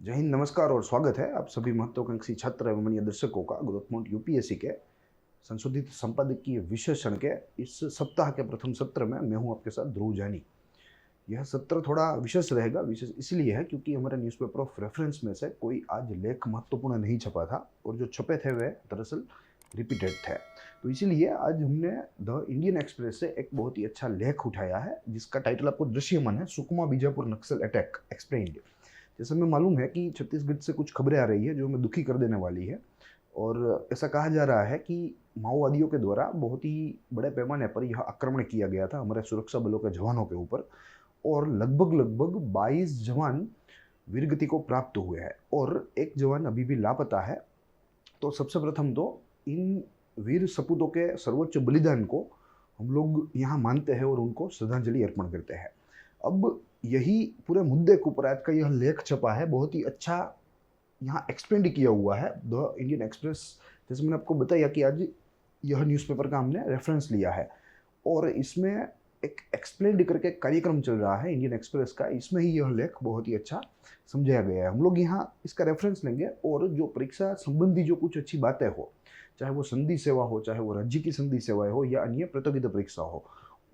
जय हिंद, नमस्कार और स्वागत है आप सभी महत्वाकांक्षी छात्र एवं अन्य दर्शकों का ग्रोथ माउंट यूपीएससी के संशोधित संपादकीय विश्लेषण के इस सप्ताह के प्रथम सत्र में मैं हूं आपके साथ ध्रुव जानी। यह सत्र थोड़ा विशेष रहेगा। विशेष इसलिए है क्योंकि हमारे न्यूज़पेपर ऑफ रेफरेंस में से कोई आज लेख महत्वपूर्ण नहीं छपा था और जो छपे थे वे दरअसल रिपीटेड थे। तो इसीलिए आज हमने द इंडियन एक्सप्रेस से एक बहुत ही अच्छा लेख उठाया है जिसका टाइटल आपको दृश्यमान है, सुकमा बीजापुर नक्सल अटैक एक्सप्लेन्ड। जैसे हमें मालूम है कि छत्तीसगढ़ से कुछ खबरें आ रही है जो हमें दुखी कर देने वाली है और ऐसा कहा जा रहा है कि माओवादियों के द्वारा बहुत ही बड़े पैमाने पर यह आक्रमण किया गया था हमारे सुरक्षा बलों के जवानों के ऊपर और लगभग 22 जवान वीरगति को प्राप्त हुए हैं और एक जवान अभी भी लापता है। तो सबसे प्रथम तो इन वीर सपूतों के सर्वोच्च बलिदान को हम लोग यहाँ मानते हैं और उनको श्रद्धांजलि अर्पण करते हैं। अब यही पूरे मुद्दे के ऊपर आज का यह लेख छपा है, बहुत ही अच्छा यहाँ एक्सप्लेंड किया हुआ है द इंडियन एक्सप्रेस। जैसे मैंने आपको बताया कि आज यह न्यूज़पेपर का हमने रेफरेंस लिया है और इसमें एक एक्सप्लेंड करके कार्यक्रम चल रहा है इंडियन एक्सप्रेस का, इसमें ही यह लेख बहुत ही अच्छा समझाया गया है। हम लोग यहाँ इसका रेफरेंस लेंगे और जो परीक्षा संबंधी जो कुछ अच्छी बातें हो, चाहे वो संधि सेवा हो, चाहे वो राज्य की संधि सेवाएं हो या अन्य प्रतियोगिता परीक्षा हो,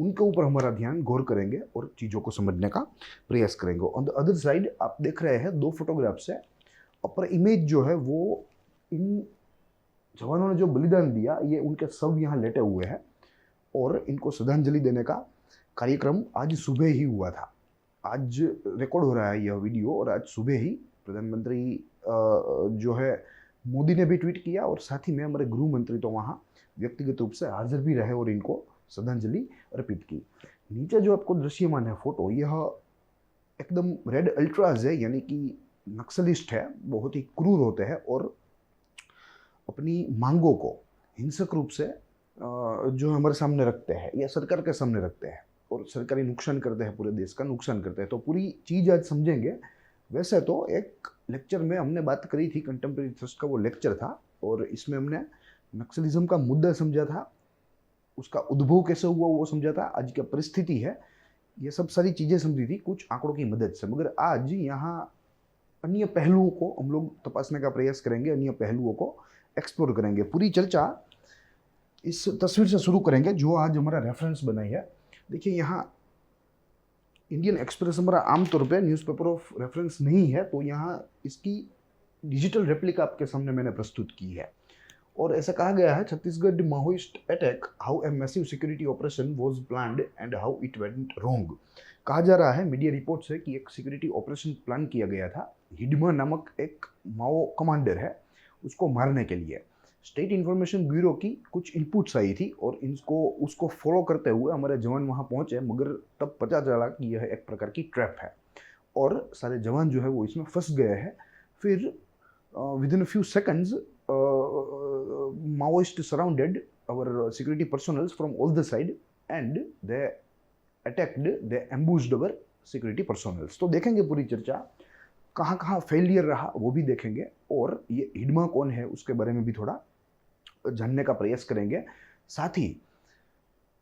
उनके ऊपर हमारा ध्यान गौर करेंगे और चीज़ों को समझने का प्रयास करेंगे। ऑन द अदर साइड आप देख रहे हैं दो फोटोग्राफ्स है। अपर इमेज जो है वो इन जवानों ने जो बलिदान दिया ये उनके सब यहाँ लेटे हुए हैं और इनको श्रद्धांजलि देने का कार्यक्रम आज सुबह ही हुआ था। आज रिकॉर्ड हो रहा है यह वीडियो और आज सुबह ही प्रधानमंत्री जो है मोदी ने भी ट्वीट किया और साथ ही में हमारे गृह मंत्री तो वहाँ व्यक्तिगत रूप से हाजिर भी रहे और इनको श्रद्धांजलि अर्पित की। नीचे जो आपको दृश्यमान है फोटो, यह एकदम रेड अल्ट्राज है, यानी कि नक्सलिस्ट है, बहुत ही क्रूर होते हैं और अपनी मांगों को हिंसक रूप से जो हमारे सामने रखते हैं या सरकार के सामने रखते हैं और सरकारी नुकसान करते हैं, पूरे देश का नुकसान करते हैं। तो पूरी चीज़ आज समझेंगे। वैसे तो एक लेक्चर में हमने बात करी थी, कंटेम्प्रेरी थ्रस्ट का वो लेक्चर था और इसमें हमने नक्सलिज्म का मुद्दा समझा था, उसका उद्भव कैसे हुआ वो समझा था, आज क्या परिस्थिति है, ये सब सारी चीज़ें समझी थी कुछ आंकड़ों की मदद से। मगर आज यहाँ अन्य पहलुओं को हम लोग तपासने का प्रयास करेंगे, अन्य पहलुओं को एक्सप्लोर करेंगे। पूरी चर्चा इस तस्वीर से शुरू करेंगे जो आज हमारा रेफरेंस बनाई है। देखिए यहाँ इंडियन एक्सप्रेस हमारा आमतौर पे न्यूज़पेपर ऑफ रेफरेंस नहीं है, तो यहाँ इसकी डिजिटल रेप्लिका आपके सामने मैंने प्रस्तुत की है और ऐसा कहा गया है, Chhattisgarh Maoist attack, how a massive security operation was planned and how it went wrong. कहा जा रहा है मीडिया रिपोर्ट से कि एक सिक्योरिटी ऑपरेशन प्लान किया गया था, हिडमा नामक एक माओ कमांडर है, उसको मारने के लिए। स्टेट इन्फॉर्मेशन ब्यूरो की कुछ इनपुट्स आई थी और उसको फॉलो करते हुए हमारे जवान वहाँ पहुँचे, मगर तब पता चला कि यह एक प्रकार की ट्रैप है और सारे जवान जो है वो इसमें फंस गए हैं। फिर with in few seconds Maoists surrounded our security personnel from all the side and they attacked, they ambushed our security personnel। तो देखेंगे पूरी चर्चा, कहाँ कहाँ फेलियर रहा वो भी देखेंगे और ये हिडमा कौन है उसके बारे में भी थोड़ा जानने का प्रयास करेंगे। साथ ही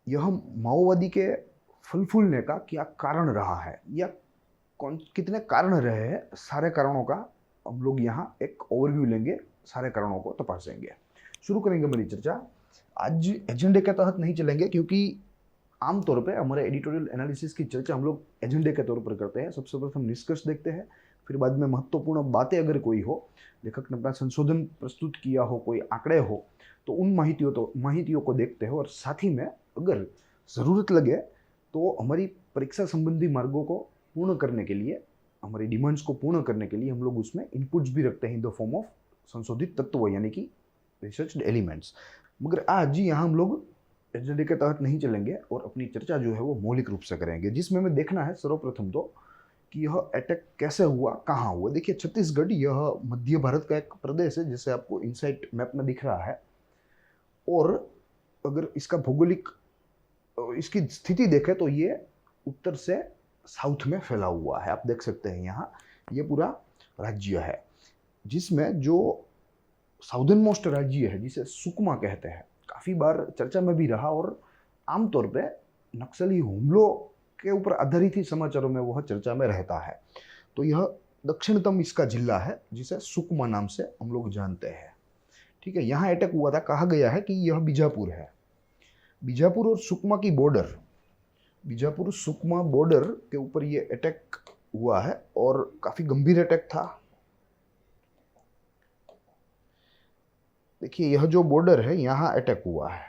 यह माओवादी के फल फूलने का क्या कारण रहा है या कितने कारण रहे हैं, सारे कारणों का हम लोग यहाँ एक ओवरव्यू लेंगे, सारे कारणों को तपासेंगे। शुरू करेंगे मेरी चर्चा। आज एजेंडे के तहत नहीं चलेंगे क्योंकि आमतौर पे हमारे एडिटोरियल एनालिसिस की चर्चा हम लोग एजेंडे के तौर पर करते हैं। सबसे प्रथम निष्कर्ष देखते हैं, फिर बाद में महत्वपूर्ण बातें अगर कोई हो, लेखक ने अपना संशोधन प्रस्तुत किया हो, कोई आंकड़े हो, तो उन माहितियों को देखते हैं और साथ ही में अगर ज़रूरत लगे तो हमारी परीक्षा संबंधी मार्गों को पूर्ण करने के लिए, हमारी डिमांड्स को पूर्ण करने के लिए हम लोग उसमें इनपुट्स भी रखते हैं इन द फॉर्म ऑफ संशोधित तत्व यानी कि रिसर्च्ड एलिमेंट्स। मगर आज यहाँ हम लोग एजेंडे के तहत नहीं चलेंगे और अपनी चर्चा जो है वो मौलिक रूप से करेंगे, जिसमें हमें देखना है सर्वप्रथम तो कि यह अटैक कैसे हुआ, कहाँ हुआ। देखिए छत्तीसगढ़ यह मध्य भारत का एक प्रदेश है जैसे आपको इनसाइट मैप में दिख रहा है और अगर इसका भौगोलिक इसकी स्थिति देखें तो ये उत्तर से साउथ में फैला हुआ है। आप देख सकते हैं यहाँ ये पूरा राज्य है जिसमें जो साउदर्न मोस्ट राज्य है जिसे सुकमा कहते हैं, काफ़ी बार चर्चा में भी रहा और आमतौर पे नक्सली हमलों के ऊपर आधारित ही समाचारों में वह चर्चा में रहता है। तो यह दक्षिणतम इसका जिला है जिसे सुकमा नाम से हम लोग जानते हैं। ठीक है, यहाँ अटैक हुआ था। कहा गया है कि यह बीजापुर है। बीजापुर और सुकमा की बॉर्डर, बीजापुर सुकमा बॉर्डर के ऊपर ये अटैक हुआ है और काफी गंभीर अटैक था। देखिए, यह जो बॉर्डर है यहां अटैक हुआ है।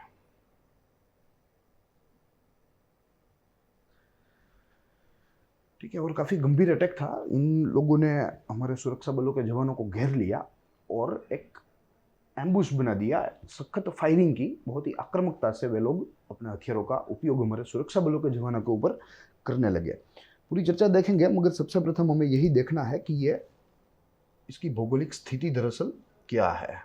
ठीक है, और काफी गंभीर अटैक था। इन लोगों ने हमारे सुरक्षा बलों के जवानों को घेर लिया और एक एम्बुश बना दिया। सख्त फायरिंग की, बहुत ही आक्रामकता से वे लोग अपने हथियारों का उपयोग हमारे सुरक्षा बलों के जवानों के ऊपर करने लगे। पूरी चर्चा देखेंगे, मगर सबसे प्रथम हमें यही देखना है कि ये इसकी भौगोलिक स्थिति दरअसल क्या है।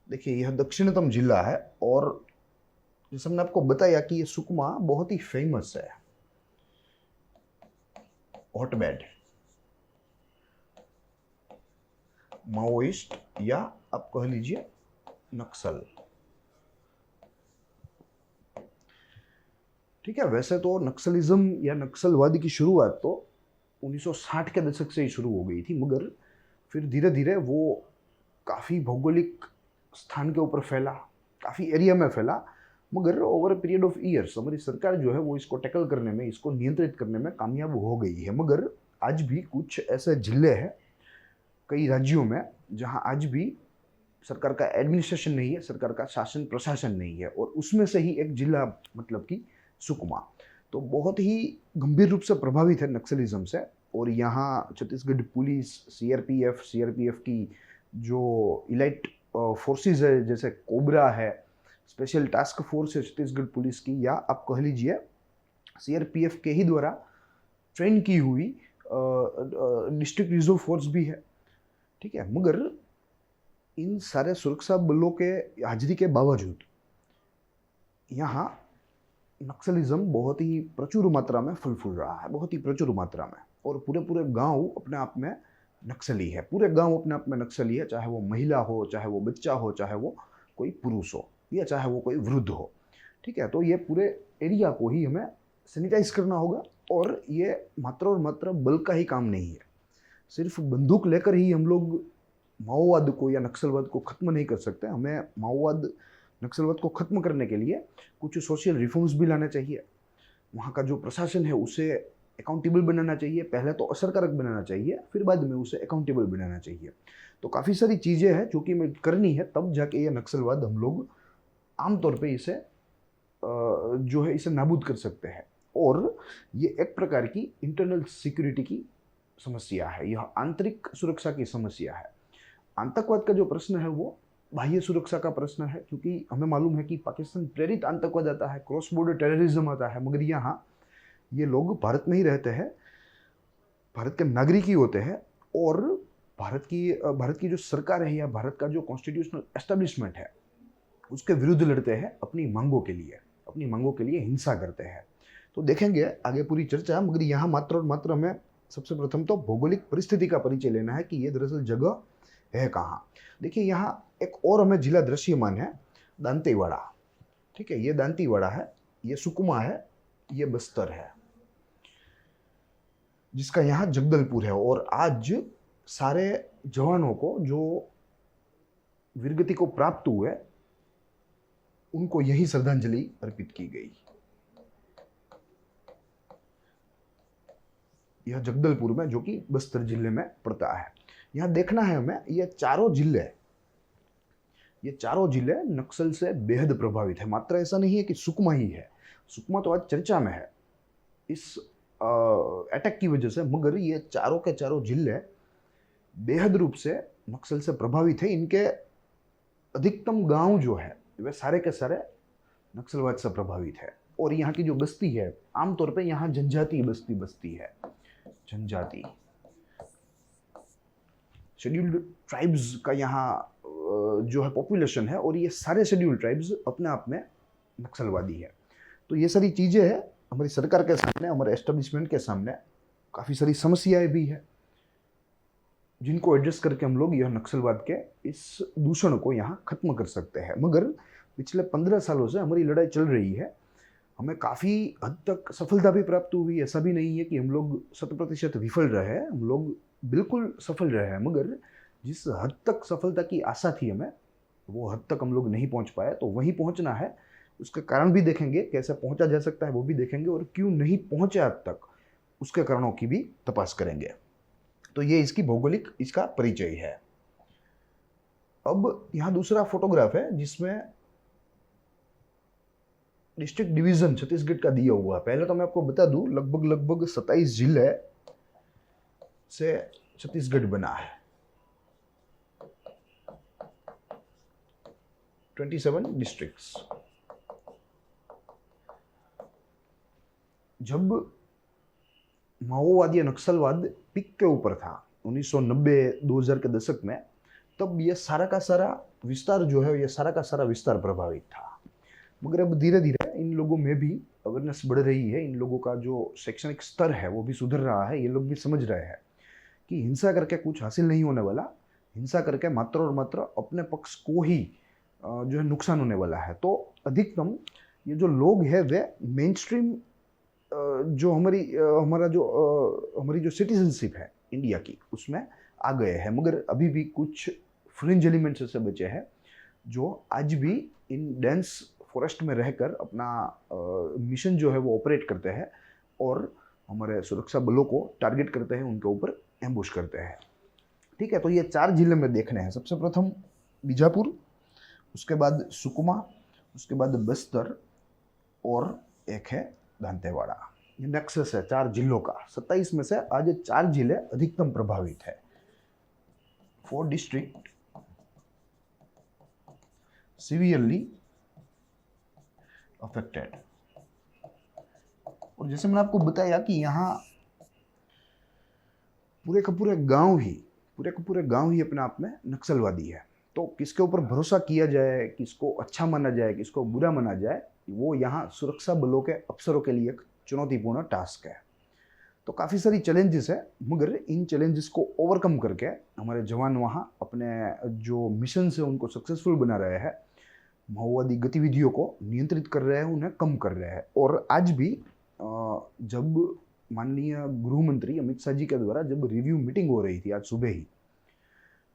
देखिए, यह दक्षिणतम जिला है और जैसे हमने आपको बताया कि ये सुकमा बहुत ही फेमस है हॉटबेड माओइस्ट या आप कह लीजिए नक्सल। ठीक है, वैसे तो नक्सलिज्म या नक्सलवादी की शुरुआत तो 1960 के दशक से ही शुरू हो गई थी, मगर फिर धीरे धीरे वो काफ़ी भौगोलिक स्थान के ऊपर फैला, काफ़ी एरिया में फैला। मगर over a period of years हमारी सरकार जो है वो इसको टैकल करने में, इसको नियंत्रित करने में कामयाब हो गई है। मगर आज भी कुछ ऐसे जिले हैं कई राज्यों में जहां आज भी सरकार का एडमिनिस्ट्रेशन नहीं है, सरकार का शासन प्रशासन नहीं है, और उसमें से ही एक जिला मतलब कि सुकमा तो बहुत ही गंभीर रूप से प्रभावित है नक्सलिज्म से। और यहाँ छत्तीसगढ़ पुलिस, सीआरपीएफ की जो इलाइट फोर्सेस है, जैसे कोबरा है, स्पेशल टास्क फोर्स है छत्तीसगढ़ पुलिस की, या आप कह लीजिए सीआरपीएफ के ही द्वारा ट्रेन की हुई डिस्ट्रिक्ट रिजर्व फोर्स भी है। ठीक है, मगर इन सारे सुरक्षा बलों के हाजिरी के बावजूद यहाँ नक्सलिज्म बहुत ही प्रचुर मात्रा में फल फूल रहा है, बहुत ही प्रचुर मात्रा में। और पूरे पूरे गांव अपने आप में नक्सली है, पूरे गांव अपने आप में नक्सली है, चाहे वो महिला हो, चाहे वो बच्चा हो, चाहे वो कोई पुरुष हो, या चाहे वो कोई वृद्ध हो। ठीक है, तो ये पूरे एरिया को ही हमें सैनिटाइज करना होगा। और ये मात्र और मात्र बल का ही काम नहीं है, सिर्फ बंदूक लेकर ही हम लोग माओवाद को या नक्सलवाद को खत्म नहीं कर सकते। हमें माओवाद नक्सलवाद को खत्म करने के लिए कुछ सोशल रिफॉर्म्स भी लाना चाहिए। वहाँ का जो प्रशासन है उसे अकाउंटेबल बनाना चाहिए, पहले तो असरकारक बनाना चाहिए, फिर बाद में उसे अकाउंटेबल बनाना चाहिए। तो काफ़ी सारी चीज़ें हैं जो कि हमें करनी है, तब जाके ये नक्सलवाद हम लोग आमतौर पे इसे जो है इसे नाबूद कर सकते हैं। और ये एक प्रकार की इंटरनल सिक्योरिटी की समस्या है, यह आंतरिक सुरक्षा की समस्या है। आतंकवाद का जो प्रश्न है वो बाह्य सुरक्षा का प्रश्न है, क्योंकि हमें मालूम है कि पाकिस्तान प्रेरित आतंकवाद आता है, क्रॉस बॉर्डर टेररिज्म आता है, मगर यहाँ ये लोग भारत में ही रहते हैं, भारत के नागरिक ही होते हैं, और भारत की जो सरकार है या भारत का जो कॉन्स्टिट्यूशनल एस्टेब्लिशमेंट है उसके विरुद्ध लड़ते हैं, अपनी मांगों के लिए हिंसा करते हैं। तो देखेंगे आगे पूरी चर्चा, मगर यहाँ मात्र और मात्र हमें सबसे प्रथम तो भौगोलिक परिस्थिति का परिचय लेना है कि ये दरअसल जगह है कहाँ। देखिए, यहाँ एक और हमें जिला दृश्यमान है, दांतेवाड़ा। ठीक है, ये दांतेवाड़ा है, ये सुकमा है, ये बस्तर है, जिसका यहाँ जगदलपुर है। और आज सारे जवानों को जो वीरगति को प्राप्त हुए उनको यही श्रद्धांजलि अर्पित की गई। यह जगदलपुर में, जो कि बस्तर जिले में पड़ता है। यहाँ देखना है हमें, ये चारों जिले नक्सल से बेहद प्रभावित है। मात्र ऐसा नहीं है कि सुकमा ही है, सुकमा तो आज चर्चा में है इस अटैक की वजह से, मगर ये चारों के चारों जिले बेहद रूप से नक्सल से प्रभावित है। इनके अधिकतम गांव जो है वे सारे के सारे नक्सलवाद से प्रभावित है। और यहाँ की जो बस्ती है, आमतौर पे यहाँ जनजाति बस्ती है, जनजाति शेड्यूल्ड ट्राइब्स का यहाँ जो है पॉपुलेशन है, और ये सारे शेड्यूल्ड ट्राइब्स अपने आप में नक्सलवादी है। तो ये सारी चीज़ें हैं हमारी सरकार के सामने, हमारे एस्टेब्लिशमेंट के सामने काफ़ी सारी समस्याएं भी है, जिनको एड्रेस करके हम लोग यह नक्सलवाद के इस दूषण को यहाँ खत्म कर सकते हैं। मगर पिछले 15 सालों से हमारी लड़ाई चल रही है हमें काफ़ी हद तक सफलता भी प्राप्त हुई। ऐसा भी नहीं है कि हम लोग 100% विफल रहे हैं, हम लोग बिल्कुल सफल रहे हैं, मगर जिस हद तक सफलता की आशा थी हमें, वो हद तक हम लोग नहीं पहुंच पाए। तो वहीं पहुंचना है, उसके कारण भी देखेंगे, कैसे पहुंचा जा सकता है वो भी देखेंगे, और क्यों नहीं पहुंचे अब तक उसके कारणों की भी तपास करेंगे। तो ये इसकी भौगोलिक इसका परिचय है। अब यहाँ दूसरा फोटोग्राफ है जिसमें डिस्ट्रिक्ट डिवीजन छत्तीसगढ़ का दिया हुआ है। पहले तो मैं आपको बता दूं, लगभग 27 जिले से छत्तीसगढ़ बना है। 27 डिस्ट्रिक्ट्स। जब माओवाद या नक्सलवाद पिक के ऊपर था 1990-2000 के दशक में, तब ये सारा का सारा विस्तार जो है, ये सारा का सारा विस्तार प्रभावित था। मगर अब धीरे धीरे इन लोगों में भी अवेयरनेस बढ़ रही है, इन लोगों का जो शैक्षणिक स्तर है वो भी सुधर रहा है। ये लोग भी समझ रहे हैं कि हिंसा करके कुछ हासिल नहीं होने वाला, हिंसा करके मात्र और मात्र अपने पक्ष को ही जो है नुकसान होने वाला है। तो अधिकतम ये जो लोग हैं वे मेन स्ट्रीम जो हमारी जो सिटीजनशिप है इंडिया की, उसमें आ गए हैं। मगर अभी भी कुछ फ्रिंज एलिमेंट्स ऐसे बचे हैं जो आज भी इन डेंस फॉरेस्ट में रहकर अपना मिशन जो है वो ऑपरेट करते हैं और हमारे सुरक्षा बलों को टारगेट करते हैं, उनके ऊपर एम्बुश करते हैं। ठीक है, तो ये 4 जिले में देखने हैं। सबसे प्रथम बीजापुर, उसके बाद सुकमा, उसके बाद बस्तर, और एक है दंतेवाड़ा। ये नेक्सस है 4 जिलों का। 27 में से आज 4 जिले अधिकतम प्रभावित है। 4 डिस्ट्रिक्ट सीवियरली अफेक्टेड। और जैसे मैंने आपको बताया कि यहाँ पूरे का पूरे गांव ही अपने आप में नक्सलवादी है। तो किसके ऊपर भरोसा किया जाए, किसको अच्छा माना जाए, किसको बुरा माना जाए, वो यहाँ सुरक्षा बलों के अफसरों के लिए एक चुनौतीपूर्ण टास्क है। तो काफ़ी सारी चैलेंजेस है, मगर इन चैलेंजेस को ओवरकम करके हमारे जवान वहाँ अपने जो मिशन से उनको सक्सेसफुल बना रहे हैं, माओवादी गतिविधियों को नियंत्रित कर रहे हैं, उन्हें कम कर रहे हैं। और आज भी जब माननीय गृह मंत्री अमित शाह जी के द्वारा जब रिव्यू मीटिंग हो रही थी आज सुबह ही,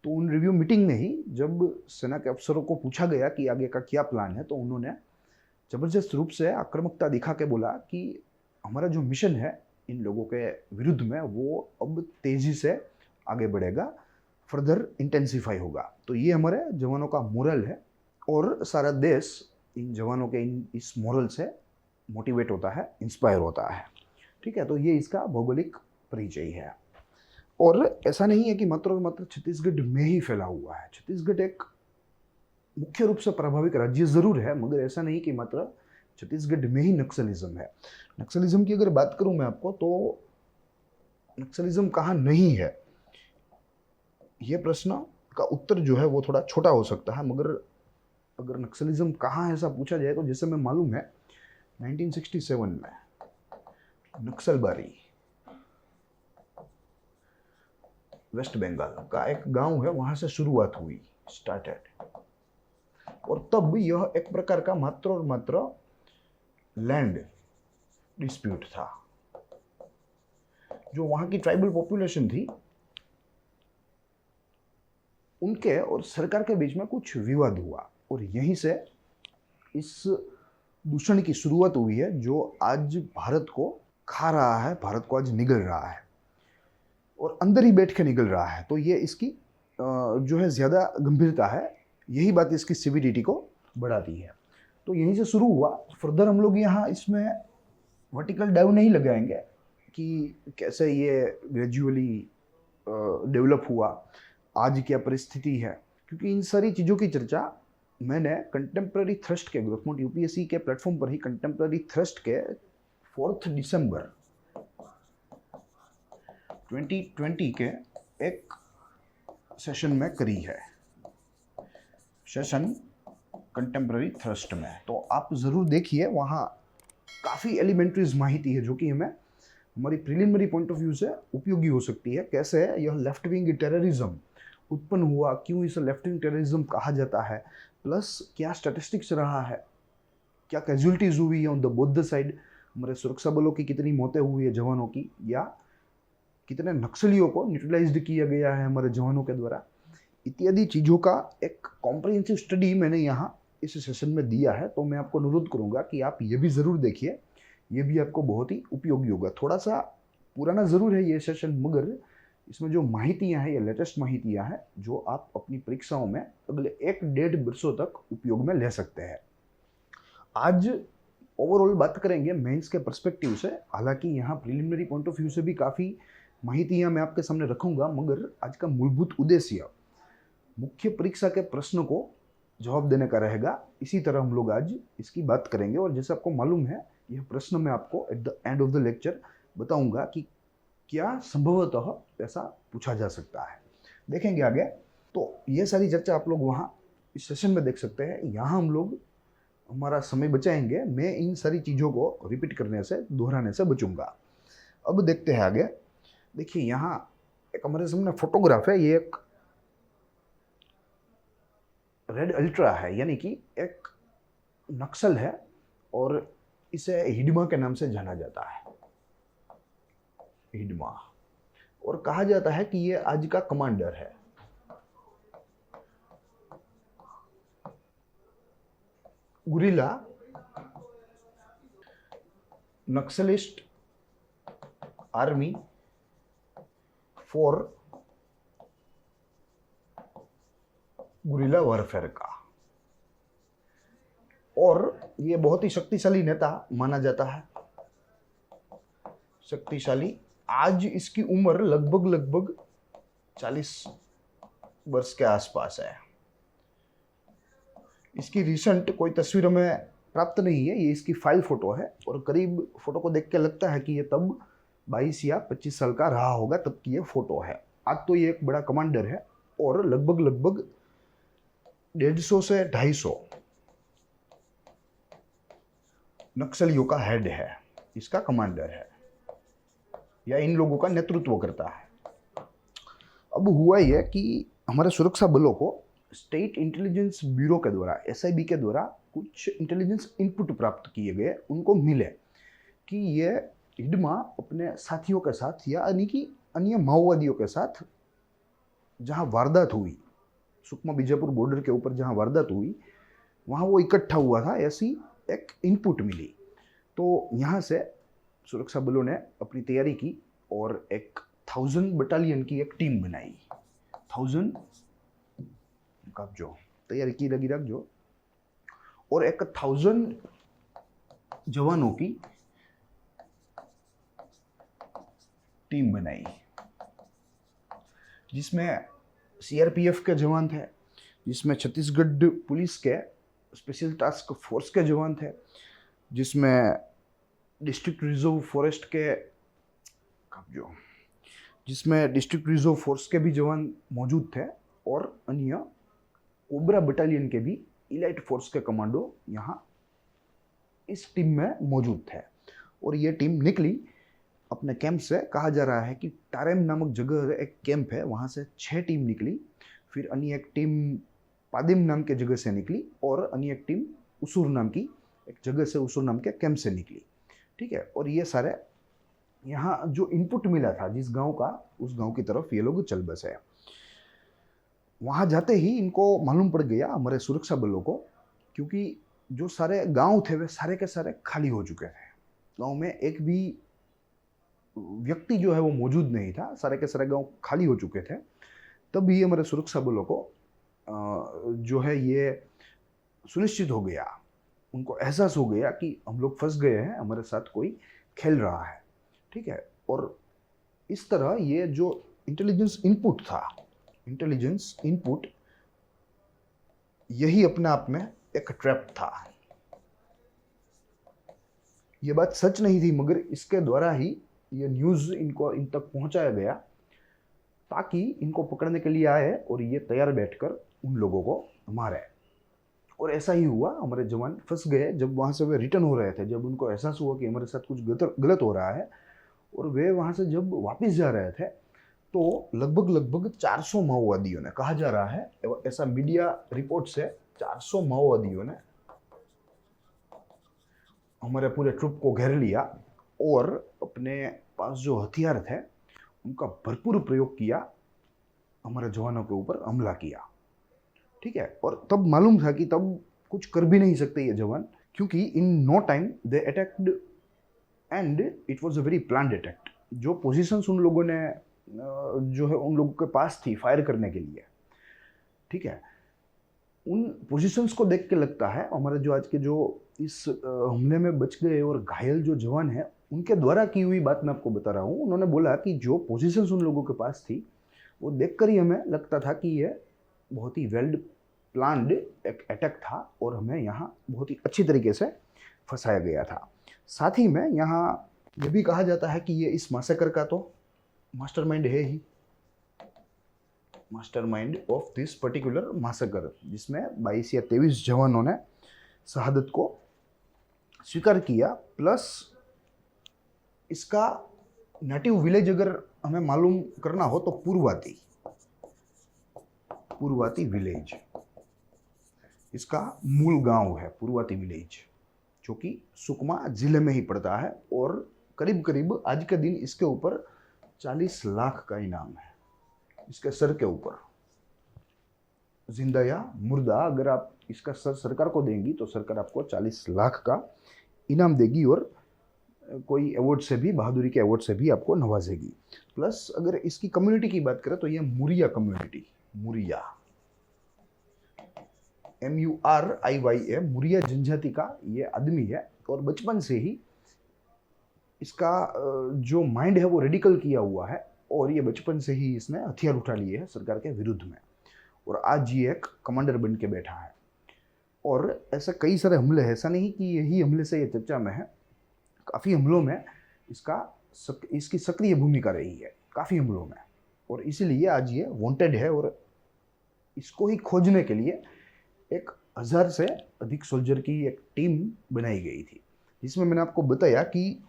तो उन रिव्यू मीटिंग में ही जब सेना के अफसरों को पूछा गया कि आगे का क्या प्लान है, तो उन्होंने जबरदस्त रूप से आक्रामकता दिखा के बोला कि हमारा जो मिशन है इन लोगों के विरुद्ध में, वो अब तेजी से आगे बढ़ेगा, फर्दर इंटेंसिफाई होगा। तो ये हमारे जवानों का मोरल है और सारा देश इन जवानों के इस मोरल से मोटिवेट होता है, इंस्पायर होता है। ठीक है, तो ये इसका भौगोलिक परिचय है। और ऐसा नहीं है कि मात्र और मात्र छत्तीसगढ़ में ही फैला हुआ है। छत्तीसगढ़ एक मुख्य रूप से प्रभावित राज्य जरूर है, मगर ऐसा नहीं कि मात्र छत्तीसगढ़ में ही नक्सलिज्म है। नक्सलिज्म की अगर बात करूं मैं आपको, तो नक्सलिज्म कहाँ नहीं है, ये प्रश्न का उत्तर जो है वो थोड़ा छोटा हो सकता है। मगर अगर नक्सलिज्म कहाँ है ऐसा पूछा जाए, तो जैसे मैं मालूम है 1967 में नक्सलबारी वेस्ट बंगाल का एक गांव है, वहां से शुरुआत हुई, स्टार्टेड। और तब यह एक प्रकार का मात्र और मात्र लैंड डिस्प्यूट था। जो वहां की ट्राइबल पॉपुलेशन थी, उनके और सरकार के बीच में कुछ विवाद हुआ, और यहीं से इस दूषण की शुरुआत हुई है जो आज भारत को खा रहा है, भारत को आज निगल रहा है और अंदर ही बैठ के निगल रहा है। तो ये इसकी जो है ज़्यादा गंभीरता है, यही बात इसकी सिविरिटी को बढ़ाती है। तो यहीं से शुरू हुआ। फर्दर हम लोग यहाँ इसमें वर्टिकल डाइव नहीं लगाएंगे कि कैसे ये ग्रेजुअली डेवलप हुआ, आज क्या परिस्थिति है, क्योंकि इन सारी चीज़ों की चर्चा मैंने कंटेम्प्रेरी थ्रस्ट के ग्रोथमोट यूपीएससी के प्लेटफॉर्म पर ही कंटेम्प्रेरी थ्रस्ट के 4 दिसंबर 2020 के एक सेशन में करी है, सेशन कंटेम्प्रेरी थ्रस्ट में। तो आप ज़रूर देखिए, वहाँ काफ़ी एलिमेंट्रीज माहिती है जो कि हमें हमारी प्रिलिमिनरी पॉइंट ऑफ व्यू से उपयोगी हो सकती है। कैसे यह लेफ्ट विंग टेररिज्म उत्पन्न हुआ, क्यों इसे लेफ्ट विंग टेररिज्म कहा जाता है, प्लस क्या स्टैटिस्टिक्स रहा है क्या कैजुअलिटीज हुई है on the both the side, हमारे सुरक्षा बलों की कितनी मौतें हुई है जवानों की, या कितने नक्सलियों को न्यूट्रलाइज्ड किया गया है हमारे जवानों के द्वारा, इत्यादि चीज़ों का एक कॉम्प्रिहेंसिव स्टडी मैंने यहाँ इस सेशन में दिया है। तो मैं आपको अनुरोध करूँगा कि आप ये भी ज़रूर देखिए, ये भी आपको बहुत ही उपयोगी होगा। थोड़ा सा पुराना ज़रूर है ये सेशन, मगर इसमें जो माहितियाँ हैं ये लेटेस्ट माहितियाँ हैं जो आप अपनी परीक्षाओं में अगले 1-1.5 वर्षों तक उपयोग में ले सकते हैं। आज ओवरऑल बात करेंगे मेंस के पर्सपेक्टिव से, हालांकि यहाँ प्रिलिमिनरी पॉइंट ऑफ व्यू से भी काफ़ी माहितियाँ मैं आपके सामने रखूँगा, मगर आज का मूलभूत उद्देश्य मुख्य परीक्षा के प्रश्न को जवाब देने का रहेगा। इसी तरह हम लोग आज इसकी बात करेंगे, और जैसे आपको मालूम है यह प्रश्न मैं आपको at the end of the lecture बताऊंगा कि क्या संभवतः ऐसा पूछा जा सकता है। देखेंगे आगे, तो ये सारी चर्चा आप लोग वहाँ इस सेशन में देख सकते हैं। यहाँ हम लोग हमारा समय बचाएंगे, मैं इन सारी चीज़ों को रिपीट करने से, दोहराने से बचूंगा। अब देखते हैं आगे। देखिए यहाँ एक हमारे सामने फोटोग्राफ है, ये एक रेड अल्ट्रा है, यानी कि एक नक्सल है, और इसे हिडमा के नाम से जाना जाता है, हिडमा, और कहा जाता है कि ये आज का कमांडर है। Guerrilla Naxalist army for guerrilla warfare का, और ये बहुत ही शक्तिशाली नेता माना जाता है, शक्तिशाली। आज इसकी उम्र लगभग 40 वर्ष के आसपास है। इसकी रिसेंट कोई तस्वीर हमें प्राप्त नहीं है, ये इसकी फाइल फोटो है, और करीब फोटो को देख के लगता है कि ये तब 22 या 25 साल का रहा होगा, तब की ये फोटो है। आज तो ये एक बड़ा कमांडर है, और लगभग 150 से 250 नक्सलियों का हेड है, इसका कमांडर है, या इन लोगों का नेतृत्व करता है। अब हुआ यह कि हमारे सुरक्षा बलों को स्टेट इंटेलिजेंस ब्यूरो के द्वारा, SIB के द्वारा कुछ इंटेलिजेंस इनपुट प्राप्त किए गए, उनको मिले कि ये हिडमा अपने साथियों के साथ, यानी कि अन्य माओवादियों के साथ जहाँ वारदात हुई, सुकमा बीजापुर बॉर्डर के ऊपर जहाँ वारदात हुई, वहाँ वो इकट्ठा हुआ था, ऐसी एक इनपुट मिली। तो यहाँ से सुरक्षा बलों ने अपनी तैयारी की और एक 1000 बटालियन की एक टीम बनाई। 1000 जो तैयारी की लगी रख जो, और एक 1000 जवानों की टीम बनाई, जिसमें CRPF के जवान थे, जिसमें छत्तीसगढ़ पुलिस के स्पेशल टास्क फोर्स के जवान थे, जिसमें डिस्ट्रिक्ट रिजर्व फॉरेस्ट के जिसमें डिस्ट्रिक्ट रिजर्व फोर्स के भी जवान मौजूद थे, और अन्य कोबरा बटालियन के भी इलाइट फोर्स के कमांडो यहाँ इस टीम में मौजूद थे। और ये टीम निकली अपने कैंप से, कहा जा रहा है कि टारेम नामक जगह एक कैंप है, वहाँ से 6 टीम निकली, फिर अन्य एक टीम पादिम नाम के जगह से निकली, और अन्य एक टीम उसूर नाम की एक जगह से, उसूर नाम के कैंप से निकली। ठीक है, और ये सारे यहाँ जो इनपुट मिला था जिस गांव का, उस गांव की तरफ ये लोग चल बसे। वहाँ जाते ही इनको मालूम पड़ गया, हमारे सुरक्षा बलों को, क्योंकि जो सारे गांव थे वे सारे के सारे खाली हो चुके थे, गांव में एक भी व्यक्ति जो है वो मौजूद नहीं था, सारे के सारे गांव खाली हो चुके थे। तब ये हमारे सुरक्षा बलों को जो है ये सुनिश्चित हो गया, उनको एहसास हो गया कि हम लोग फंस गए हैं, हमारे साथ कोई खेल रहा है। ठीक है, और इस तरह ये जो इंटेलिजेंस इनपुट था, इंटेलिजेंस इनपुट यही अपने आप में एक ट्रैप था। ये बात सच नहीं थी, मगर इसके द्वारा ही ये न्यूज़ इन तक पहुंचाया गया, ताकि इनको पकड़ने के लिए आए और ये तैयार बैठकर उन लोगों को मारे। और ऐसा ही हुआ, हमारे जवान फंस गए। जब वहाँ से वे रिटर्न हो रहे थे, जब उनको एहसास हुआ कि हमारे साथ कुछ गलत हो रहा है, और वे वहाँ से जब वापस जा रहे थे, तो लगभग 400 माओवादियों ने, कहा जा रहा है, ऐसा मीडिया रिपोर्ट से, 400 माओवादियों ने हमारे पूरे ट्रुप को घेर लिया और अपने पास जो हथियार थे उनका भरपूर प्रयोग किया, हमारे जवानों के ऊपर हमला किया। ठीक है, और तब मालूम था कि तब कुछ कर भी नहीं सकते ये जवान, क्योंकि in no time they attacked and it was a very planned attack. जो पोजीशंस उन लोगों ने जो है उन लोगों के पास थी फायर करने के लिए, ठीक है, उन पोजीशंस को देख के लगता है हमारे जो आज के जो इस हमले में बच गए और घायल जो जवान हैं उनके द्वारा की हुई बात मैं आपको बता रहा हूँ। उन्होंने बोला कि जो पोजीशंस उन लोगों के पास थी वो देखकर ही हमें लगता था कि ये बहुत ही वेल प्लान्ड एक अटैक था और हमें यहाँ बहुत ही अच्छी तरीके से फंसाया गया था। साथ ही में यहाँ ये भी कहा जाता है कि ये इस मैसेकर का तो मास्टरमाइंड है ही, mastermind of this particular massacre, जिसमें 22 या 23 जवानों ने शहादत को स्वीकार किया। प्लस इसका नेटिव विलेज अगर हमें मालूम करना हो तो पुरवाती विलेज इसका मूल गांव है, पुरवाती विलेज, जो कि सुकमा जिले में ही पड़ता है। और करीब करीब आज के दिन इसके ऊपर 40 लाख का इनाम है, इसके सर के ऊपर, जिंदा या मुर्दा। अगर आप इसका सर सरकार को देंगी तो सरकार आपको 40 लाख का इनाम देगी और कोई अवार्ड से भी, बहादुरी के अवार्ड से भी आपको नवाजेगी। प्लस अगर इसकी कम्युनिटी की बात करें तो ये मुरिया कम्युनिटी, मुरिया MURIYA, मुरिया जनजाति का ये आदमी है। और बचपन से ही इसका जो माइंड है वो रेडिकल किया हुआ है और ये बचपन से ही इसने हथियार उठा लिए हैं सरकार के विरुद्ध में, और आज ये एक कमांडर बन के बैठा है। और ऐसे कई सारे हमले हैं, ऐसा नहीं कि यही हमले से ये चर्चा में है, काफ़ी हमलों में इसकी सक्रिय भूमिका रही है, काफ़ी हमलों में, और इसीलिए आज ये वांटेड है। और इसको ही खोजने के लिए 1000 से अधिक सोल्जर की एक टीम बनाई गई थी, जिसमें मैंने आपको बताया कि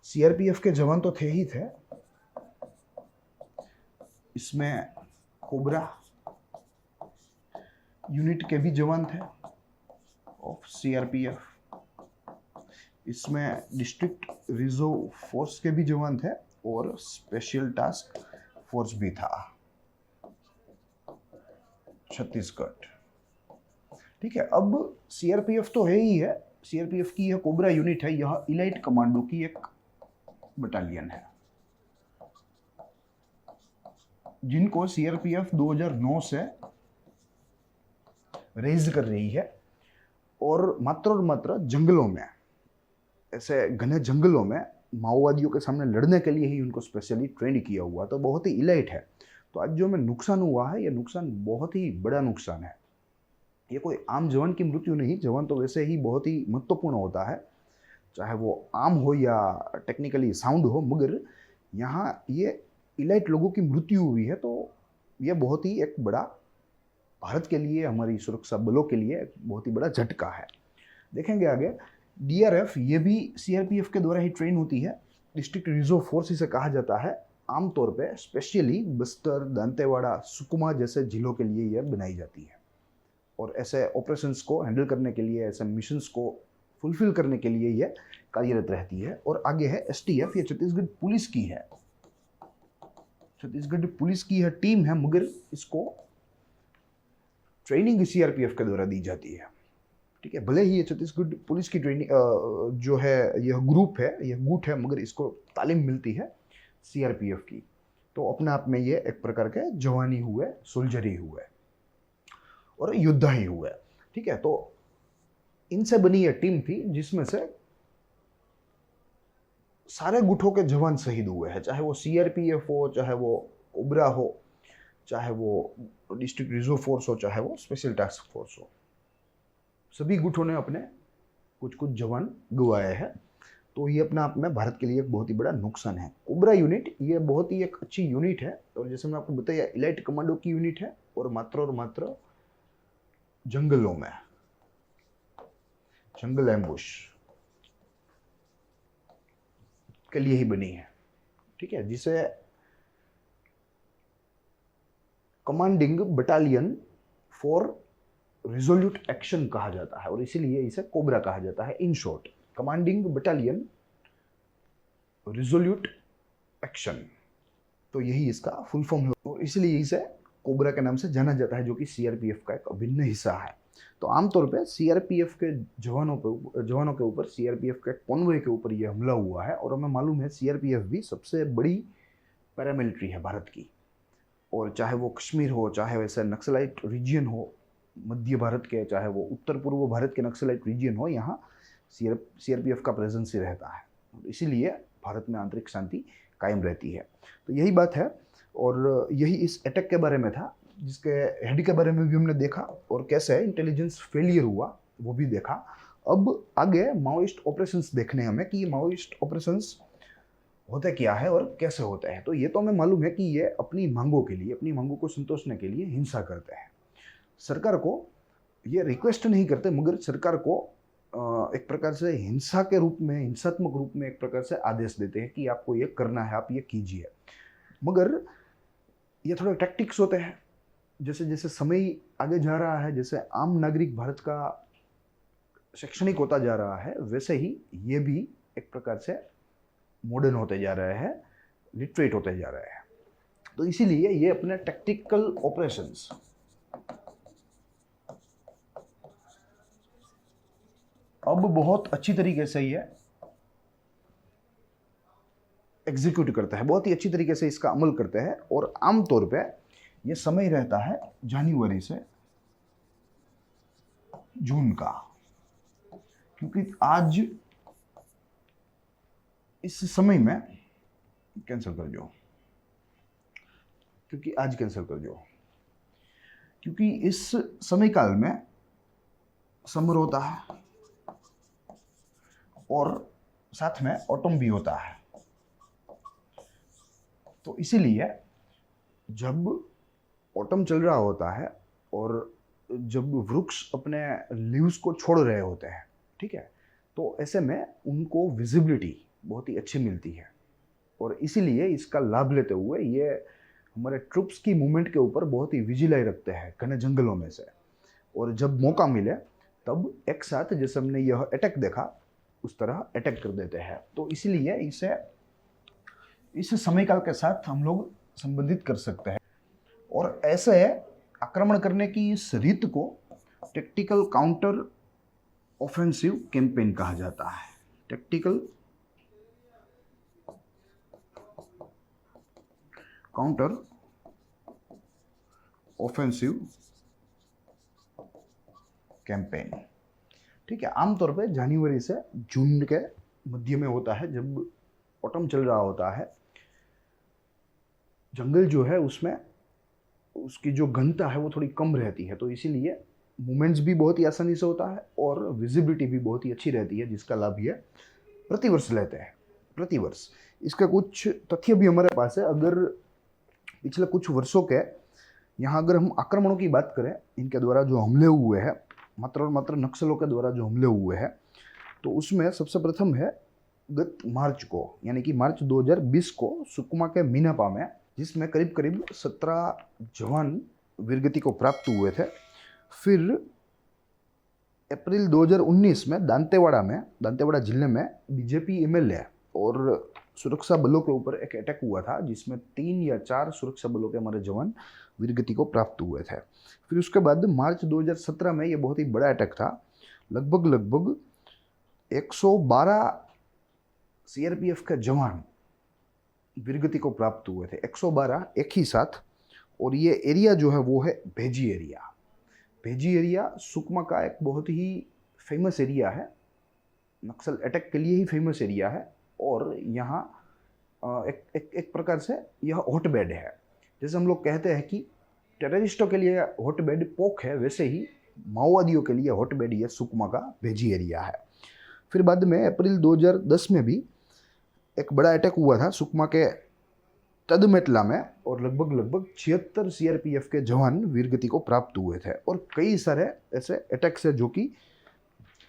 CRPF के जवान तो थे ही थे, इसमें कोबरा यूनिट के भी जवान थे ऑफ CRPF, इसमें डिस्ट्रिक्ट रिजर्व फोर्स के भी जवान थे और स्पेशल टास्क फोर्स भी था, छत्तीसगढ़। ठीक है, अब CRPF तो है ही है, CRPF की यह कोबरा यूनिट है, यह इलाइट कमांडो की एक बटालियन है, जिनको CRPF 2009 से रेज कर रही है। और मात्र जंगलों में, ऐसे घने जंगलों में माओवादियों के सामने लड़ने के लिए ही उनको स्पेशली ट्रेन किया हुआ, तो बहुत ही इलाइट है। तो आज जो हमें नुकसान हुआ है, ये नुकसान बहुत ही बड़ा नुकसान है। ये कोई आम जवान की मृत्यु नहीं, जवान तो वैसे ही बहुत ही महत्वपूर्ण होता है, चाहे वो आम हो या टेक्निकली साउंड हो, मगर यहाँ ये इलाइट लोगों की मृत्यु हुई है, तो ये बहुत ही एक बड़ा, भारत के लिए, हमारी सुरक्षा बलों के लिए बहुत ही बड़ा झटका है। देखेंगे आगे, DRF ये भी CRPF के द्वारा ही ट्रेन होती है, डिस्ट्रिक्ट रिजर्व फोर्स इसे कहा जाता है। आमतौर पे स्पेशली बस्तर, दंतेवाड़ा, सुकमा जैसे जिलों के लिए यह बनाई जाती है, और ऐसे ऑपरेशंस को हैंडल करने के लिए, ऐसे मिशंस को फुलफिल करने के लिए यह कार्यरत रहती है। और आगे है STF, ये छत्तीसगढ़ पुलिस की है, छत्तीसगढ़ पुलिस की यह टीम है, मगर इसको ट्रेनिंग CRPF के द्वारा दी जाती है। ठीक है, भले ही ये छत्तीसगढ़ पुलिस की ट्रेनिंग जो है, यह ग्रुप है, यह गुट है, मगर इसको तालीम मिलती है CRPF की। तो अपने आप में ये एक प्रकार के जवानी हुए, सोल्जर ही हुए और योद्धा ही हुए। ठीक है, तो इनसे बनी यह टीम थी जिसमें से सारे गुटों के जवान शहीद हुए हैं, चाहे वो CRPF हो, चाहे वो कोबरा हो, चाहे वो डिस्ट्रिक्ट रिजर्व फोर्स हो, चाहे वो स्पेशल टास्क फोर्स हो, सभी गुटों ने अपने कुछ जवान गंवाए हैं। तो ये अपने आप में भारत के लिए एक बहुत ही बड़ा नुकसान है। कोबरा यूनिट ये बहुत ही एक अच्छी यूनिट है, और जैसे मैं आपको बताया, इलाइट कमांडो की यूनिट है, और मात्र जंगलों में, जंगल एम्बुश के लिए ही बनी है। ठीक है, जिसे commanding battalion for resolute action कहा जाता है और इसीलिए इसे कोबरा कहा जाता है। In short, commanding battalion resolute action, तो यही इसका फुल फॉर्म है और इसलिए इसे कोबरा के नाम से जाना जाता है, जो कि सीआरपीएफ का एक अभिन्न हिस्सा है। तो आमतौर पे सीआरपीएफ के जवानों के ऊपर सीआरपीएफ के कॉन्वॉय के ऊपर यह हमला हुआ है और हमें मालूम है सीआरपीएफ भी सबसे बड़ी पैरामिलिट्री है भारत की। और चाहे वो कश्मीर हो, चाहे वैसे नक्सलाइट रीजन हो मध्य भारत के, चाहे वो उत्तर पूर्व भारत के नक्सलाइट रीजन हो, यहाँ सीआरपीएफ का प्रेजेंस ही रहता है और इसीलिए भारत में आंतरिक शांति कायम रहती है। तो यही बात है और यही इस अटैक के बारे में था, जिसके हेड के बारे में भी हमने देखा और कैसे इंटेलिजेंस फेलियर हुआ वो भी देखा। अब आगे माओइस्ट ऑपरेशंस देखने हमें कि ये माओइस्ट ऑपरेशंस होते क्या है और कैसे होते हैं। तो ये तो हमें मालूम है कि ये अपनी मांगों के लिए, अपनी मांगों को संतोषने के लिए हिंसा करते हैं। सरकार को ये रिक्वेस्ट नहीं करते, मगर सरकार को एक प्रकार से हिंसा के रूप में, हिंसात्मक रूप में एक प्रकार से आदेश देते हैं कि आपको ये करना है, आप ये कीजिए। मगर ये थोड़े टैक्टिक्स होते हैं। जैसे जैसे समय आगे जा रहा है, जैसे आम नागरिक भारत का शैक्षणिक होता जा रहा है, वैसे ही ये भी एक प्रकार से मॉडर्न होते जा रहे हैं, लिटरेट होते जा रहे हैं। तो इसीलिए ये अपने टैक्टिकल ऑपरेशंस अब बहुत अच्छी तरीके से ये एग्जीक्यूट करता है, बहुत ही अच्छी तरीके से इसका अमल करते हैं। और आमतौर पे ये समय रहता है जनवरी से जून का, क्योंकि आज इस समय में कैंसिल कर दो, क्योंकि आज कैंसिल कर दो, क्योंकि इस समय काल में समर होता है और साथ में ऑटम भी होता है। तो इसीलिए जब ऑटम चल रहा होता है और जब वृक्ष अपने लीव्स को छोड़ रहे होते हैं, ठीक है, तो ऐसे में उनको विजिबिलिटी बहुत ही अच्छी मिलती है और इसीलिए इसका लाभ लेते हुए ये हमारे ट्रूप्स की मूवमेंट के ऊपर बहुत ही विजिलाई रखते हैं घने जंगलों में से। और जब मौका मिले तब एक साथ, जैसे हमने यह अटैक देखा, उस तरह अटैक कर देते हैं। तो इसीलिए इसे इस समय काल के साथ हम लोग संबंधित कर सकते हैं। और ऐसे आक्रमण करने की इस रीत को टैक्टिकल काउंटर ऑफेंसिव कैंपेन कहा जाता है। टैक्टिकल काउंटर ऑफेंसिव कैंपेन, ठीक है। आमतौर पे जनवरी से जून के मध्य में होता है, जब ऑटम चल रहा होता है। जंगल जो है उसमें उसकी जो घनता है वो थोड़ी कम रहती है, तो इसीलिए मूवमेंट्स भी बहुत ही आसानी से होता है और विजिबिलिटी भी बहुत ही अच्छी रहती है, जिसका लाभ ये प्रतिवर्ष लेते हैं, प्रतिवर्ष। इसका कुछ तथ्य भी हमारे पास है। अगर पिछले कुछ वर्षों के यहाँ अगर हम आक्रमणों की बात करें, इनके द्वारा जो हमले हुए हैं, मात्र और मात्र नक्सलों के द्वारा जो हमले हुए हैं, तो उसमें सबसे प्रथम है गत मार्च को, यानी कि मार्च 2020 को सुकमा के मीनापा में, जिसमें करीब करीब 17 जवान वीरगति को प्राप्त हुए थे। फिर अप्रैल 2019 में दांतेवाड़ा जिले में बीजेपी एमएलए और सुरक्षा बलों के ऊपर एक अटैक हुआ था, जिसमें 3 या 4 सुरक्षा बलों के हमारे जवान वीरगति को प्राप्त हुए थे। फिर उसके बाद मार्च 2017 में ये बहुत ही बड़ा अटैक था। लगभग 112 सीआरपीएफ के जवान वीरगति को प्राप्त हुए थे, 112 एक ही साथ। और ये एरिया जो है वो है भेजी एरिया। भेजी एरिया सुकमा का एक बहुत ही फेमस एरिया है, नक्सल अटैक के लिए ही फेमस एरिया है। और यहाँ एक प्रकार से यह हॉटबेड है। जैसे हम लोग कहते हैं कि टेररिस्टों के लिए हॉटबेड पोक है, वैसे ही माओवादियों के लिए हॉटबेड ये सुकमा का भेजी एरिया है। फिर बाद में अप्रैल 2010 में भी एक बड़ा अटैक हुआ था सुकमा के तदमेटला में, और लगभग 76 सीआरपीएफ के जवान वीरगति को प्राप्त हुए थे। और कई सारे ऐसे अटैक्स है, जो कि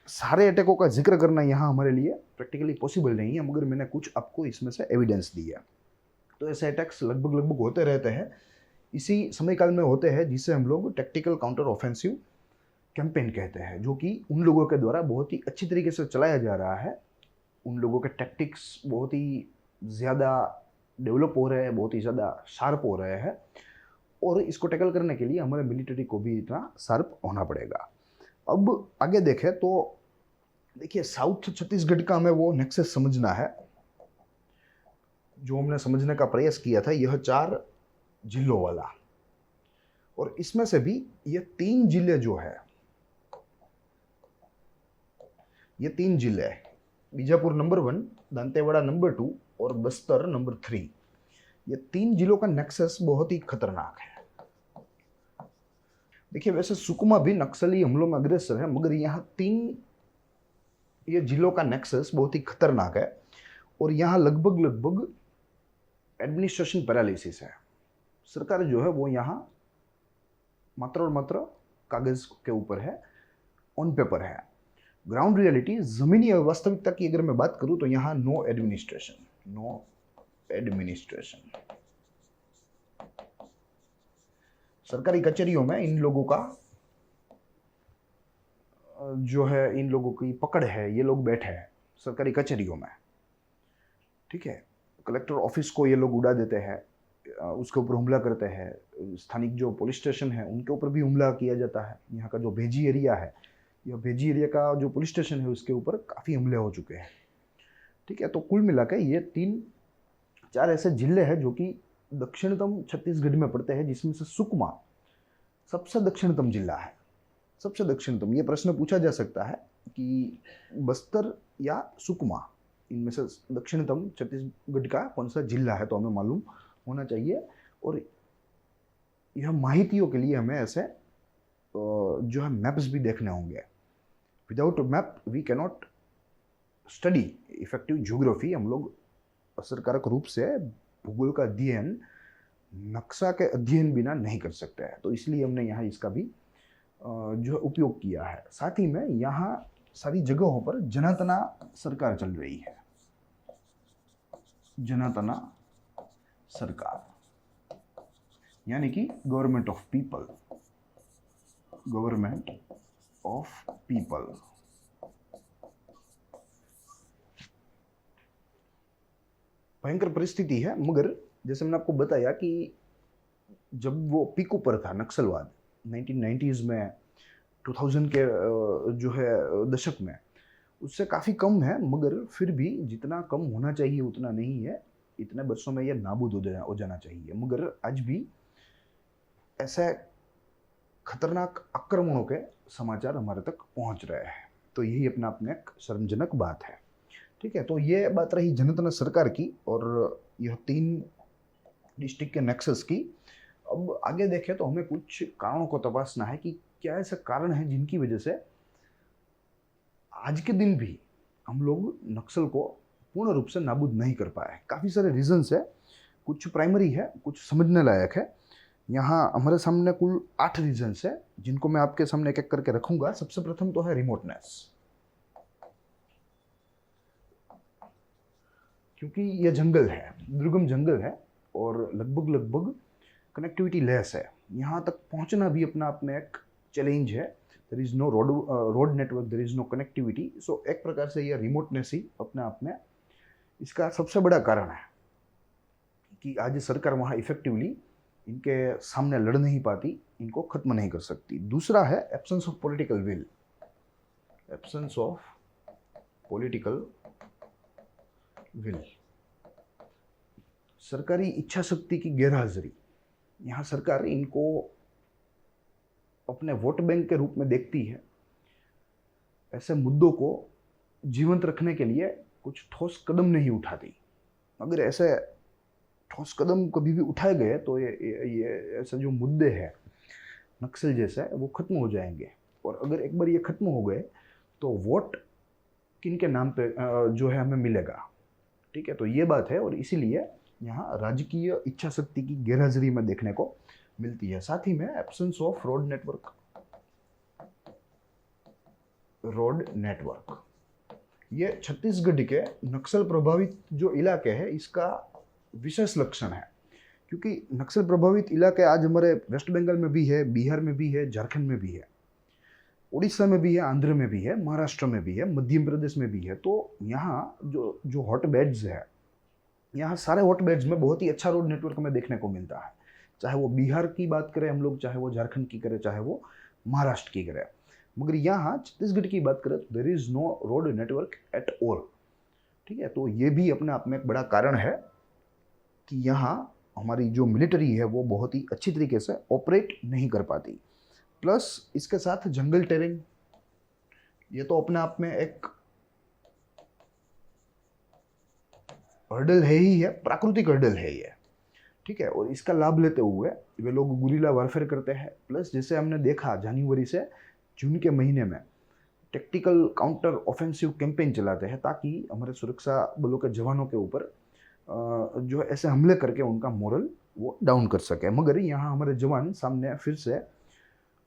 सारे अटैकों का जिक्र करना यहाँ हमारे लिए प्रैक्टिकली पॉसिबल नहीं है, मगर मैंने कुछ आपको इसमें से एविडेंस दिया। तो ऐसे अटैक्स लगभग होते रहते हैं, इसी समय काल में होते हैं, जिसे हम लोग टैक्टिकल काउंटर ऑफेंसिव कैंपेन कहते हैं, जो कि उन लोगों के द्वारा बहुत ही अच्छी तरीके से चलाया जा रहा है। उन लोगों के टैक्टिक्स बहुत ही ज़्यादा डेवलप हो रहे हैं, बहुत ही ज़्यादा शार्प हो रहे हैं, और इसको टैकल करने के लिए हमारे मिलिट्री को भी इतना शार्प होना पड़ेगा। अब आगे देखें तो देखिए, साउथ छत्तीसगढ़ का हमें वो नेक्सस समझना है। जो हमने समझने का प्रयास किया था, यह 4 जिलों वाला, और इसमें से भी ये 3 जिले जो है, ये 3 जिले, बीजापुर नंबर 1, दंतेवाड़ा नंबर 2 और बस्तर नंबर 3, ये 3 जिलों का नेक्सस बहुत ही खतरनाक है। देखिए, वैसे सुकमा भी नक्सली हमलों में अग्रसर है, मगर यहाँ 3 ये जिलों का नेक्सस बहुत ही खतरनाक है, और यहाँ लगभग एडमिनिस्ट्रेशन पैरालिसिस है। सरकार जो है वो यहाँ मात्र और मात्र कागज के ऊपर है, ऑन पेपर है। ग्राउंड रियलिटी, जमीनी वास्तविकता की अगर मैं बात करूं तो यहाँ नो एडमिनिस्ट्रेशन। सरकारी कचहरियों में इन लोगों का जो है, इन लोगों की पकड़ है, ये लोग बैठे हैं सरकारी कचहरियों में, ठीक है। कलेक्टर ऑफिस को ये लोग उड़ा देते हैं, उसके ऊपर हमला करते हैं। स्थानिक जो पुलिस स्टेशन है उनके ऊपर भी हमला किया जाता है। यहाँ का जो भेजी एरिया है, यह भेजी एरिया का जो पुलिस स्टेशन है उसके ऊपर काफ़ी हमले हो चुके हैं, ठीक है। तो कुल मिलाकर ये 3-4 ऐसे जिले हैं जो कि दक्षिणतम छत्तीसगढ़ में पड़ते हैं, जिसमें से सुकमा सबसे दक्षिणतम जिला है, सबसे दक्षिणतम। ये प्रश्न पूछा जा सकता है कि बस्तर या सुकमा, इनमें से दक्षिणतम छत्तीसगढ़ का कौन सा जिला है, तो हमें मालूम होना चाहिए। और यह माहितियों के लिए हमें ऐसे जो है मैप्स भी देखने होंगे। Without map we cannot study effective geography. हम लोग असरकारक रूप से भूगोल का अध्ययन नक्शा के अध्ययन बिना नहीं कर सकते हैं, तो इसलिए हमने यहाँ इसका भी जो है उपयोग किया है। साथ ही में यहाँ सारी जगहों पर जनातना सरकार चल रही है, जनातना सरकार, यानी कि government of people, government of people. भयंकर परिस्थिति है, मगर जैसे मैंने आपको बताया कि जब वो पीक ऊपर था नक्सलवाद 1990s में, 2000 के जो है दशक में, उससे काफ़ी कम है, मगर फिर भी जितना कम होना चाहिए उतना नहीं है। इतने वर्षों में यह नाबूद हो जाना चाहिए, मगर आज भी ऐसे खतरनाक आक्रमणों के समाचार हमारे तक पहुंच रहे हैं। तो यही अपना अपने एक शर्मजनक बात है, ठीक है। तो ये बात रही जनातना सरकार की और यह 3 डिस्ट्रिक्ट के नेक्सस की। अब आगे देखें तो हमें कुछ कारणों को तपासना है कि क्या ऐसे कारण हैं जिनकी वजह से आज के दिन भी हम लोग नक्सल को पूर्ण रूप से नाबूद नहीं कर पाए। काफ़ी सारे रीजंस है, कुछ प्राइमरी है, कुछ समझने लायक है। यहाँ हमारे सामने कुल 8 रीजंस है, जिनको मैं आपके सामने एक एक करके रखूंगा। सबसे प्रथम तो है रिमोटनेस, क्योंकि यह जंगल है, दुर्गम जंगल है और लगभग कनेक्टिविटी लेस है। यहाँ तक पहुँचना भी अपना आप में एक चैलेंज है। There is no road network, there is no connectivity. सो एक प्रकार से यह रिमोटनेस ही अपने आप में इसका सबसे बड़ा कारण है कि आज सरकार वहाँ इफेक्टिवली इनके सामने लड़ नहीं पाती, इनको खत्म नहीं कर सकती। दूसरा है absence of political will, absence of political will, सरकारी इच्छा शक्ति की गैरहाजिरी। यहाँ सरकार इनको अपने वोट बैंक के रूप में देखती है। ऐसे मुद्दों को जीवंत रखने के लिए कुछ ठोस कदम नहीं उठाती। अगर ऐसे ठोस कदम कभी भी उठाए गए तो ये ऐसे जो मुद्दे हैं नक्सल जैसा, वो खत्म हो जाएंगे। और अगर एक बार ये खत्म हो गए तो वोट किन के नाम पे जो है हमें मिलेगा, ठीक है। तो ये बात है, और इसीलिए यहाँ राजकीय इच्छा शक्ति की गैरहाजिरी में देखने को मिलती है। साथ ही में एब्सेंस ऑफ रोड नेटवर्क, ये छत्तीसगढ़ के नक्सल प्रभावित जो इलाके हैं इसका विशेष लक्षण है। क्योंकि नक्सल प्रभावित इलाके आज हमारे वेस्ट बंगाल में भी है, बिहार में भी है, झारखंड में भी है। उड़ीसा में भी है, आंध्र में भी है, महाराष्ट्र में भी है, मध्य प्रदेश में भी है। तो यहाँ जो जो हॉट बेड्स है, यहाँ सारे हॉट बेड्स में बहुत ही अच्छा रोड नेटवर्क हमें देखने को मिलता है। चाहे वो बिहार की बात करें हम लोग, चाहे वो झारखंड की करें, चाहे वो महाराष्ट्र की करें, मगर यहाँ छत्तीसगढ़ की बात करें तो there is no road network at all. ठीक है, तो ये भी अपने आप में एक बड़ा कारण है कि यहाँ हमारी जो मिलिट्री है वो बहुत ही अच्छी तरीके से ऑपरेट नहीं कर पाती। प्लस इसके साथ जंगल टेरेन, ये तो अपने आप में एक हर्डल है ही है, प्राकृतिक हर्डल है ये। ठीक है, और इसका लाभ लेते हुए वे लोग गुरिल्ला वारफेयर करते हैं। प्लस जैसे हमने देखा जनवरी से जून के महीने में टेक्टिकल काउंटर ऑफेंसिव कैंपेन चलाते हैं, ताकि हमारे सुरक्षा बलों के जवानों के ऊपर जो ऐसे हमले करके उनका मोरल वो डाउन कर सके। मगर यहाँ हमारे जवान सामने फिर से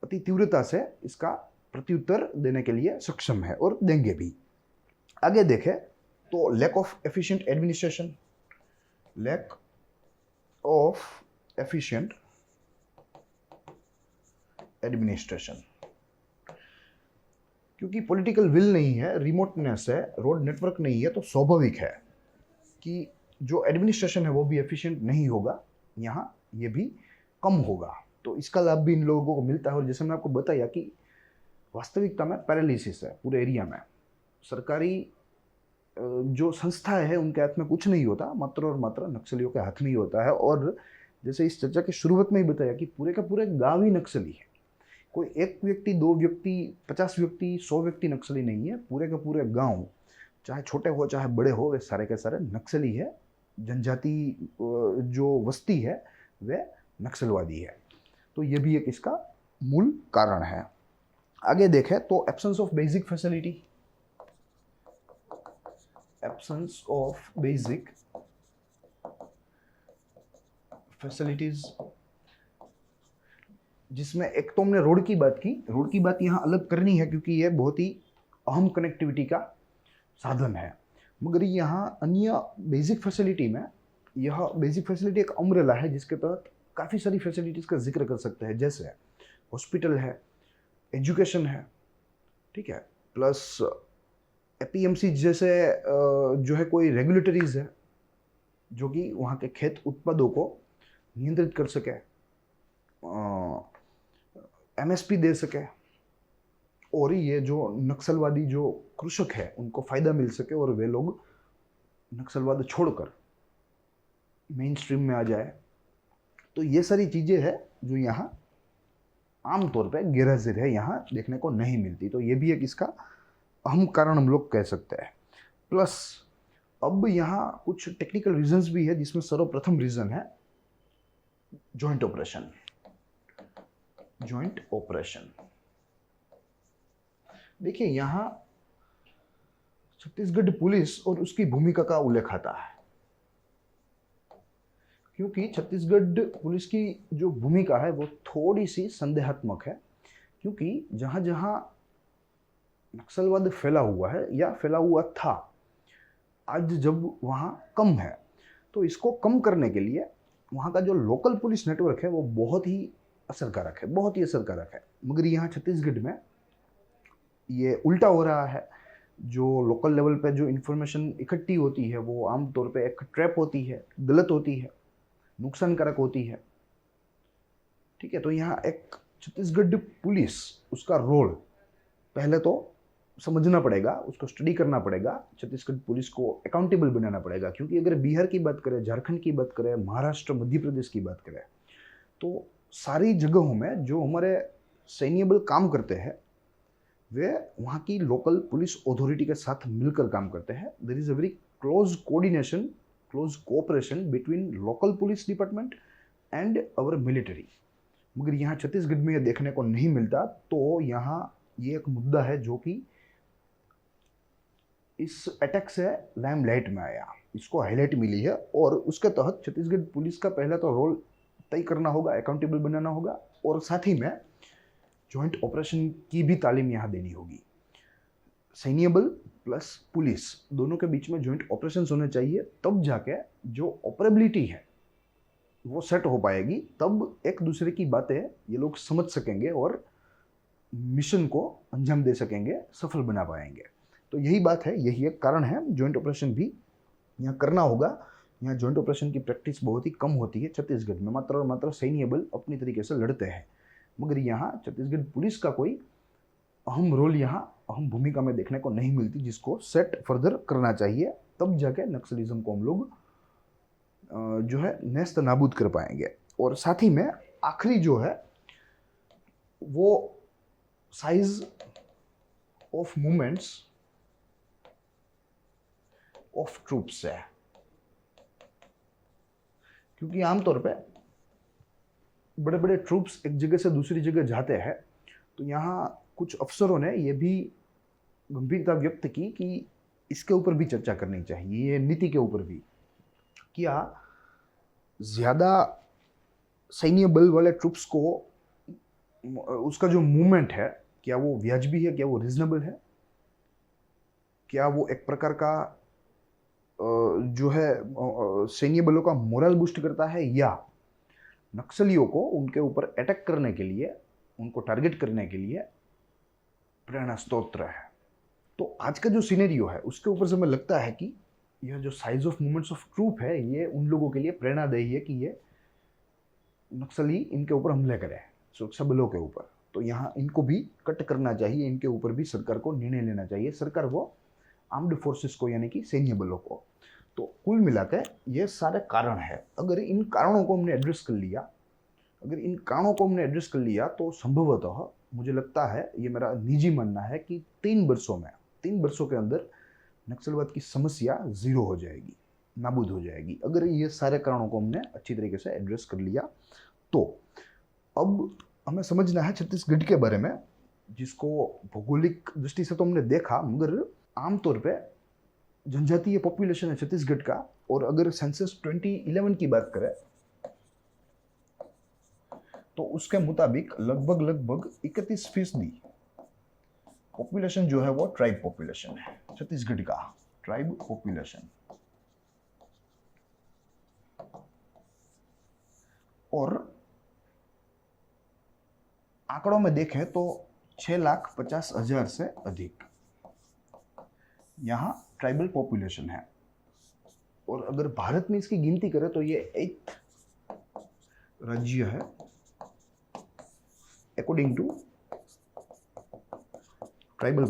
अति तीव्रता से इसका प्रत्युत्तर देने के लिए सक्षम है और देंगे भी। आगे देखें तो lack of efficient administration, lack of efficient administration, क्योंकि पॉलिटिकल विल नहीं है, रिमोटनेस है, रोड नेटवर्क नहीं है, तो स्वाभाविक है कि जो एडमिनिस्ट्रेशन है वो भी एफिशिएंट नहीं होगा, यहाँ ये भी कम होगा। तो इसका लाभ भी इन लोगों को मिलता है। और जैसे मैंने आपको बताया कि वास्तविकता में पैरालिसिस है पूरे एरिया में। सरकारी जो संस्था है उनके हाथ में कुछ नहीं होता, मात्र और मात्र नक्सलियों के हाथ में ही होता है। और जैसे इस चर्चा की शुरुआत में ही बताया कि पूरे का पूरे गाँव ही नक्सली है। कोई एक व्यक्ति, दो व्यक्ति, 50 व्यक्ति, 100 व्यक्ति नक्सली नहीं है, पूरे के पूरे गांव, चाहे छोटे हो चाहे बड़े हो, वे सारे के सारे नक्सली है। जनजाति जो वस्ती है वे नक्सलवादी है। तो ये भी एक इसका मूल कारण है। आगे देखें तो absence of basic facility, absence of basic facilities, जिसमें एक तो हमने रोड की बात की। रोड की बात यहाँ अलग करनी है क्योंकि ये बहुत ही अहम कनेक्टिविटी का साधन है। मगर यहाँ अन्य बेसिक फैसिलिटी में, यह बेसिक फैसिलिटी एक अम्ब्रेला है जिसके तहत काफ़ी सारी फैसिलिटीज़ का जिक्र कर सकते हैं, जैसे हॉस्पिटल है, एजुकेशन है, ठीक है, प्लस एपीएमसी जैसे जो है कोई रेगुलेटरीज है जो कि वहाँ के खेत उत्पादों को नियंत्रित कर सके, एमएसपी दे सके, और ये जो नक्सलवादी जो कृषक है उनको फ़ायदा मिल सके और वे लोग नक्सलवाद छोड़कर मेन स्ट्रीम में आ जाए। तो ये सारी चीज़ें हैं जो यहाँ आमतौर पे गैरहाजिर है, यहाँ देखने को नहीं मिलती। तो ये भी एक इसका अहम कारण हम लोग कह सकते हैं। प्लस अब यहाँ कुछ टेक्निकल रीजंस भी है, जिसमें सर्वप्रथम रीज़न है जॉइंट ऑपरेशन। जॉइंट ऑपरेशन देखिए, यहाँ छत्तीसगढ़ पुलिस और उसकी भूमिका का उल्लेख आता है, क्योंकि छत्तीसगढ़ पुलिस की जो भूमिका है वो थोड़ी सी संदेहात्मक है। क्योंकि जहाँ जहाँ नक्सलवाद फैला हुआ है या फैला हुआ था, आज जब वहाँ कम है, तो इसको कम करने के लिए वहाँ का जो लोकल पुलिस नेटवर्क है वो बहुत ही असरकारक है, बहुत ही असरकारक है। मगर यहाँ छत्तीसगढ़ में ये उल्टा हो रहा है। जो लोकल लेवल पे जो इन्फॉर्मेशन इकट्ठी होती है वो आमतौर पे एक ट्रैप होती है, गलत होती है, नुकसानकारक होती है। ठीक है, तो यहाँ एक छत्तीसगढ़ पुलिस, उसका रोल पहले तो समझना पड़ेगा, उसको स्टडी करना पड़ेगा, छत्तीसगढ़ पुलिस को अकाउंटेबल बनाना पड़ेगा। क्योंकि अगर बिहार की बात करें, झारखंड की बात करें, महाराष्ट्र, मध्य प्रदेश की बात करें, तो सारी जगहों में जो हमारे सैन्य बल काम करते हैं वे वहाँ की लोकल पुलिस अथॉरिटी के साथ मिलकर काम करते हैं। There is a very close coordination, close cooperation between local police department and our military. मगर यहाँ छत्तीसगढ़ में ये देखने को नहीं मिलता। तो यहाँ ये एक मुद्दा है जो कि इस अटैक से लाइमलाइट में आया, इसको हाईलाइट मिली है, और उसके तहत छत्तीसगढ़ पुलिस का पहला तो रोल तय करना होगा, अकाउंटेबल बनाना होगा, और साथ ही में जॉइंट ऑपरेशन की भी तालीम यहाँ देनी होगी। सैन्य बल प्लस पुलिस दोनों के बीच में जॉइंट ऑपरेशंस होने चाहिए, तब जाके जो ऑपरेबिलिटी है वो सेट हो पाएगी, तब एक दूसरे की बातें ये लोग समझ सकेंगे और मिशन को अंजाम दे सकेंगे, सफल बना पाएंगे। तो यही बात है, यही एक कारण है जॉइंट ऑपरेशन भी यहाँ करना होगा। यहाँ जॉइंट ऑपरेशन की प्रैक्टिस बहुत ही कम होती है छत्तीसगढ़ में, मात्र और मात्र सैन्य बल अपनी तरीके से लड़ते हैं। मगर यहाँ छत्तीसगढ़ पुलिस का कोई अहम रोल, यहाँ अहम भूमिका में देखने को नहीं मिलती, जिसको सेट फर्दर करना चाहिए। तब जाके नक्सलिज्म को हम लोग जो है नेस्त नाबूद कर पाएंगे। और साथ ही में आखिरी जो है वो size of movements of troops है, क्योंकि आमतौर पे बड़े बड़े ट्रूप्स एक जगह से दूसरी जगह जाते हैं, तो यहाँ कुछ अफसरों ने यह भी गंभीरता व्यक्त की कि इसके ऊपर भी चर्चा करनी चाहिए, ये नीति के ऊपर भी। क्या ज़्यादा सैन्य बल वाले ट्रूप्स को उसका जो मूवमेंट है, क्या वो वाजिबी है, क्या वो रीजनेबल है, क्या वो एक प्रकार का जो है सैन्य बलों का मोरल बूस्ट करता है, या नक्सलियों को उनके ऊपर अटैक करने के लिए, उनको टारगेट करने के लिए प्रेरणा स्रोत है। तो आज का जो सिनेरियो है उसके ऊपर से हमें लगता है कि यह जो size of movements of troop है, ये उन लोगों के लिए प्रेरणादायी है कि ये नक्सली इनके ऊपर हमले करें, सुरक्षा बलों के ऊपर। तो यहाँ इनको भी कट करना चाहिए, इनके ऊपर भी सरकार को निर्णय लेना चाहिए, सरकार को, आर्म्ड फोर्सेस को, यानी कि सैन्य बलों को। तो कुल मिलाकर ये सारे कारण है। अगर इन कारणों को हमने एड्रेस कर लिया, तो संभवतः मुझे लगता है, ये मेरा निजी मानना है कि 3 वर्षों के अंदर नक्सलवाद की समस्या जीरो हो जाएगी, नाबूद हो जाएगी, अगर ये सारे कारणों को हमने अच्छी तरीके से एड्रेस कर लिया तो। अब हमें समझना है छत्तीसगढ़ के बारे में, जिसको भौगोलिक दृष्टि से तो हमने देखा, मगर आमतौर पे जनजातीय पॉपुलेशन है छत्तीसगढ़ का। और अगर सेंसस 2011 की बात करें तो उसके मुताबिक लगभग 31% पॉपुलेशन जो है वो ट्राइब पॉपुलेशन है, छत्तीसगढ़ का ट्राइब पॉपुलेशन। और आंकड़ों में देखें तो 6,50,000 से अधिक यहाँ ट्राइबल पॉपुलेशन है। और अगर भारत में इसकी गिनती करें तो ये 8th राज्य है अकॉर्डिंग टू ट्राइबल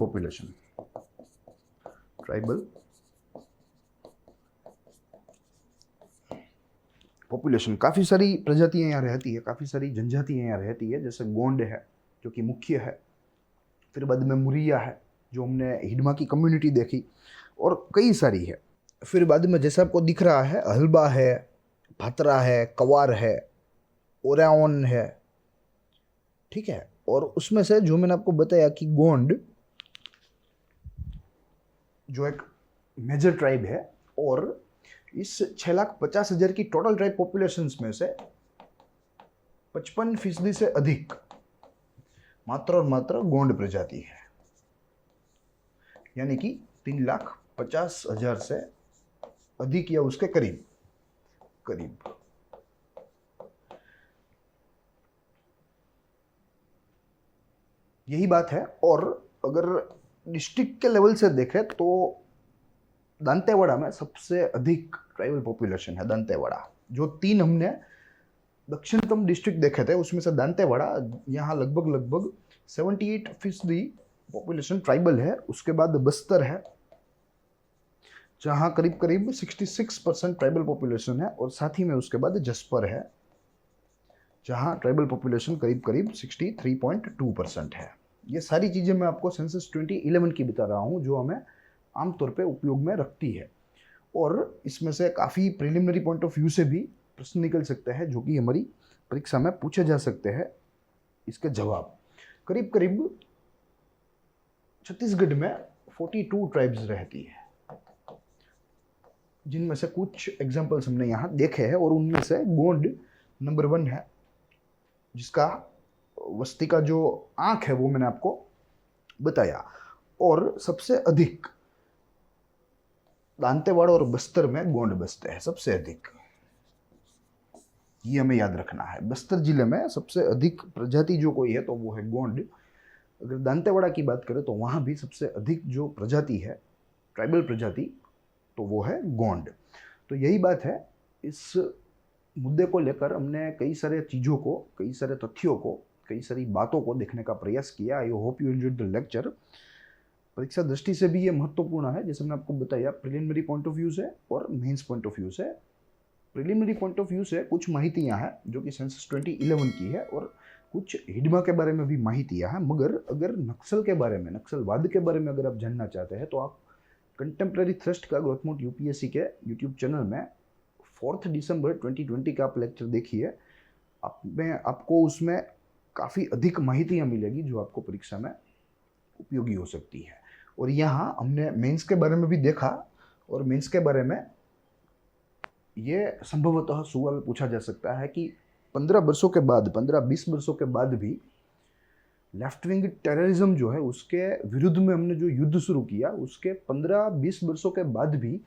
पॉपुलेशन। काफ़ी सारी प्रजातियां यहाँ रहती है, काफ़ी सारी जनजातियां यहाँ रहती है, जैसे गोंड है जो कि मुख्य है, फिर बाद में मुरिया है जो हमने हिडमा की कम्युनिटी देखी, और कई सारी है। फिर बाद में जैसे आपको दिख रहा है हल्बा है, भातरा है, कवार है, ओराओन है, ठीक है। और उसमें से जो मैंने आपको बताया कि गोंड जो एक मेजर ट्राइब है, और इस 6,50,000 की टोटल ट्राइब पॉपुलेशन में से 55% से अधिक मात्र और मात्र गोंड प्रजाति है, यानी कि 3,50,000 से अधिक या उसके करीब। यही बात है। और अगर डिस्ट्रिक्ट के लेवल से देखें तो दंतेवाड़ा में सबसे अधिक ट्राइबल पॉपुलेशन है। दंतेवाड़ा, जो 3 हमने दक्षिणतम डिस्ट्रिक्ट देखे थे उसमें से दंतेवाड़ा, यहाँ लगभग 78% पॉपुलेशन ट्राइबल है। उसके बाद बस्तर है जहाँ करीब 66% ट्राइबल पॉपुलेशन है, और साथ ही में उसके बाद जसपर है जहाँ ट्राइबल पॉपुलेशन करीब 63.2% है। ये सारी चीज़ें मैं आपको सेंसस 2011 की बता रहा हूँ, जो हमें आमतौर पे उपयोग में रखती है। और इसमें से काफ़ी प्रिलिमिनरी पॉइंट ऑफ व्यू से भी प्रश्न निकल सकते हैं, जो कि हमारी परीक्षा में पूछे जा सकते हैं। इसके जवाब करीब छत्तीसगढ़ में 42 ट्राइब्स रहती है, जिनमें से कुछ एग्जाम्पल्स हमने यहाँ देखे हैं, और उनमें से गोंड नंबर 1 है, जिसका वस्ती का जो आंक है वो मैंने आपको बताया। और सबसे अधिक दांतेवाड़ा और बस्तर में गोंड बसते हैं, सबसे अधिक, ये हमें याद रखना है। बस्तर जिले में सबसे अधिक प्रजाति जो कोई है तो वो है गोंड। अगर दांतेवाड़ा की बात करें तो वहाँ भी सबसे अधिक जो प्रजाति है, ट्राइबल प्रजाति, तो वो है गोंड। तो यही बात है, इस मुद्दे को लेकर हमने कई सारे चीज़ों को, कई सारे तथ्यों को, कई सारी बातों को देखने का प्रयास किया। I hope you enjoyed the lecture. परीक्षा दृष्टि से भी ये महत्वपूर्ण है, जैसे मैंने आपको बताया, प्रिलिमिनरी पॉइंट ऑफ व्यू से और मेंस पॉइंट ऑफ व्यू से। प्रिलिमिनरी पॉइंट ऑफ व्यू से कुछ माहितियाँ हैं जो कि सेंसस 2011 की है, और कुछ हिडमा के बारे में भी माहितियाँ हैं। मगर अगर नक्सल के बारे में, नक्सलवाद के बारे में अगर आप जानना चाहते हैं तो आप कंटेम्प्रेरी थ्रस्ट का ग्रोथमोट यूपीएससी के यूट्यूब चैनल में 4 दिसंबर 2020 का आप लेक्चर देखिए। आपको उसमें काफ़ी अधिक माहितियाँ मिलेगी जो आपको परीक्षा में उपयोगी हो सकती है। और यहाँ हमने मेंस के बारे में भी देखा, और मेंस के बारे में ये संभवतः सवाल पूछा जा सकता है कि 15 वर्षों के बाद, 15-20 वर्षों के बाद भी लेफ्ट विंग टेररिज्म जो है उसके विरुद्ध में हमने जो युद्ध शुरू किया, उसके 15-20 वर्षों के बाद भी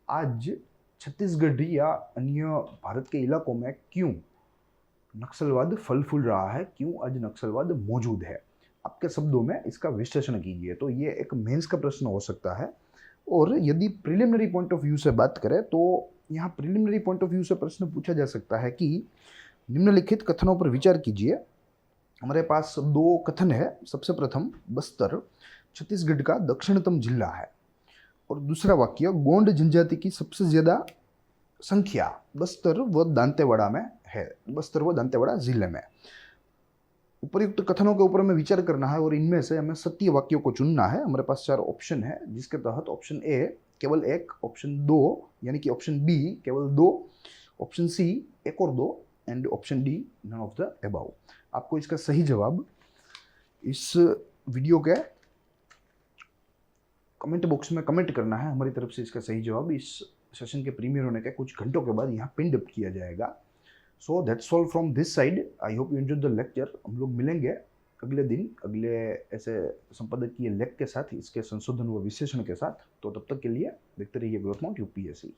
आज छत्तीसगढ़ या अन्य भारत के इलाकों में क्यों नक्सलवाद फल फूल रहा है, क्यों आज नक्सलवाद मौजूद है, आपके शब्दों में इसका विश्लेषण कीजिए। तो ये एक मेंस का प्रश्न हो सकता है। और यदि प्रिलिमिनरी पॉइंट ऑफ व्यू से बात करें तो यहाँ प्रिलिमिनरी पॉइंट ऑफ व्यू से प्रश्न पूछा जा सकता है कि निम्नलिखित कथनों पर विचार कीजिए। हमारे पास 2 कथन है। सबसे प्रथम, बस्तर छत्तीसगढ़ का दक्षिणतम जिला है, और दूसरा वाक्य, गोंड जनजाति की सबसे ज़्यादा संख्या बस्तर व दांतेवाड़ा में है, बस्तर व दांतेवाड़ा जिले में। उपर्युक्त कथनों के ऊपर हमें विचार करना है, और इनमें से हमें सत्य वाक्यों को चुनना है। हमारे पास 4 ऑप्शन है, जिसके तहत ऑप्शन ए केवल 1, ऑप्शन 2 यानी कि ऑप्शन बी केवल 2, ऑप्शन सी 1 और 2, and option D none of the above. आपको इसका सही जवाब इस वीडियो के कमेंट बॉक्स में कमेंट करना है। हमारी तरफ से इसका सही जवाब इस सेशन के प्रीमियर होने के कुछ घंटों के बाद यहाँ पिन अप किया जाएगा। So that's all from this side. I hope you enjoy the lecture. हम लोग मिलेंगे अगले दिन अगले ऐसे संपादकीय लेख के साथ, इसके संशोधन व विश्लेषण के साथ। तो तब तक के लिए देखते रहिए ग्रोथमोट यूपीएससी।